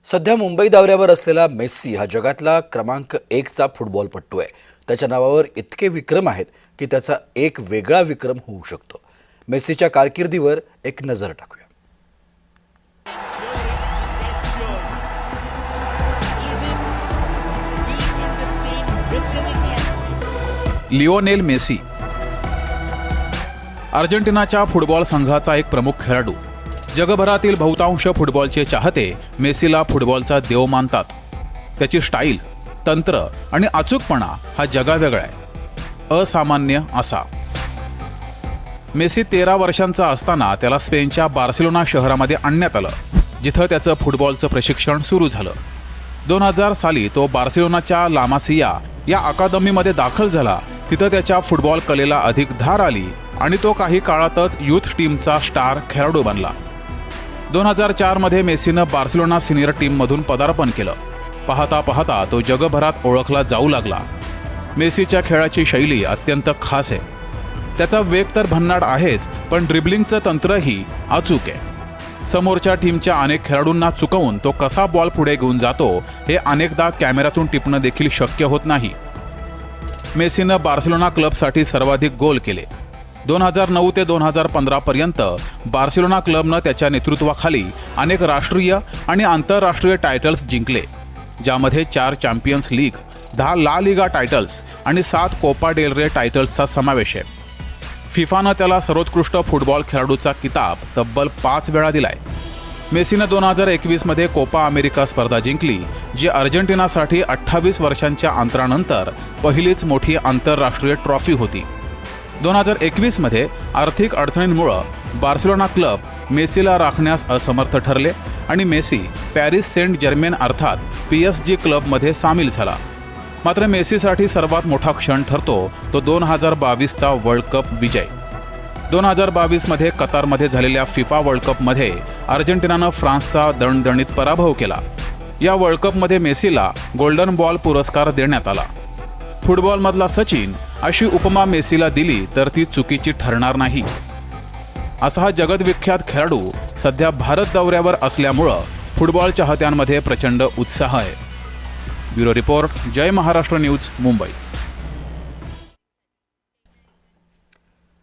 सध्या मुंबई दौऱ्यावर असलेला मेस्सी हा जगातला क्रमांक 1चा फुटबॉलपटू आहे। त्याच्या नावावर इतके विक्रम आहेत की त्याचा एक वेगळा विक्रम होऊ शकतो। मेस्सीच्या कारकिर्दीवर एक नजर टाकूया। लिओनेल मेसी अर्जेंटिनाच्या फुटबॉल संघाचा एक प्रमुख खेळाडू। जगभरातील बहुतांश फुटबॉलचे चाहते मेसीला फुटबॉलचा देव मानतात। त्याची स्टाईल, तंत्र आणि अचूकपणा हा जगावेगळा आहे, असामान्य असा। मेसी 13 वर्षांचा असताना त्याला स्पेनच्या बार्सिलोना शहरामध्ये आणण्यात आलं, जिथं त्याचं फुटबॉलचं प्रशिक्षण सुरू झालं। 2000 साली तो बार्सिलोनाच्या ला मासिया या अकादमीमध्ये दाखल झाला। तिथं त्याच्या फुटबॉल कलेला अधिक धार आली आणि तो काही काळातच यूथ टीमचा स्टार खेळाडू बनला। 2004 मध्ये मेसीनं बार्सिलोना सिनियर टीममधून पदार्पण केलं। पाहता पाहता तो जगभरात ओळखला जाऊ लागला। मेसीच्या खेळाची शैली अत्यंत खास आहे। त्याचा वेग तर भन्नाट आहेच, पण ड्रिबलिंगचं तंत्रही अचूक आहे। समोरच्या टीमच्या अनेक खेळाडूंना चुकवून तो कसा बॉल पुढे घेऊन जातो हे अनेकदा कॅमेऱ्यातून टिपणं देखील शक्य होत नाही। मेसीनं बार्सिलोना क्लबसाठी सर्वाधिक गोल केले। 2009 ते 2015 पर्यंत बार्सिलोना क्लबनं त्याच्या नेतृत्वाखाली अनेक राष्ट्रीय आणि आंतरराष्ट्रीय टायटल्स जिंकले, ज्यामध्ये 4 चॅम्पियन्स लीग, 10 ला लिगा टायटल्स आणि 7 कोपा डेल रे टायटल्सचा समावेश आहे। फिफानं त्याला सर्वोत्कृष्ट फुटबॉल खेळाडूचा किताब तब्बल 5 वेळा दिलाय। मेसीनं 2021 मध्ये कोपा अमेरिका स्पर्धा जिंकली, जी अर्जेंटिनासाठी 28 वर्षांच्या अंतरानंतर पहिलीच मोठी आंतरराष्ट्रीय ट्रॉफी होती। 2021 मध्ये आर्थिक अडचणींमुळे बार्सिलोना क्लब मेसीला राखण्यास असमर्थ ठरले आणि मेसी पॅरिस सेंट जर्मेन अर्थात PSG क्लबमध्ये सामील झाला। मात्र मेसीसाठी सर्वात मोठा क्षण ठरतो तो 2022चा वर्ल्ड कप विजय। 2022 मध्ये कतारमध्ये झालेल्या फिफा वर्ल्ड कपमध्ये अर्जेंटिनानं फ्रान्सचा दणदणीत पराभव केला। या वर्ल्ड कपमध्ये मेसीला गोल्डन बॉल पुरस्कार देण्यात आला। फुटबॉलमधला सचिन अशी उपमा मेसीला दिली तर ती चुकीची ठरणार नाही। असा हा जगद्विख्यात खेळाडू सध्या भारत दौऱ्यावर असल्यामुळं फुटबॉल चाहत्यांमध्ये प्रचंड उत्साह आहे। ब्युरो रिपोर्ट, जय महाराष्ट्र न्यूज, मुंबई।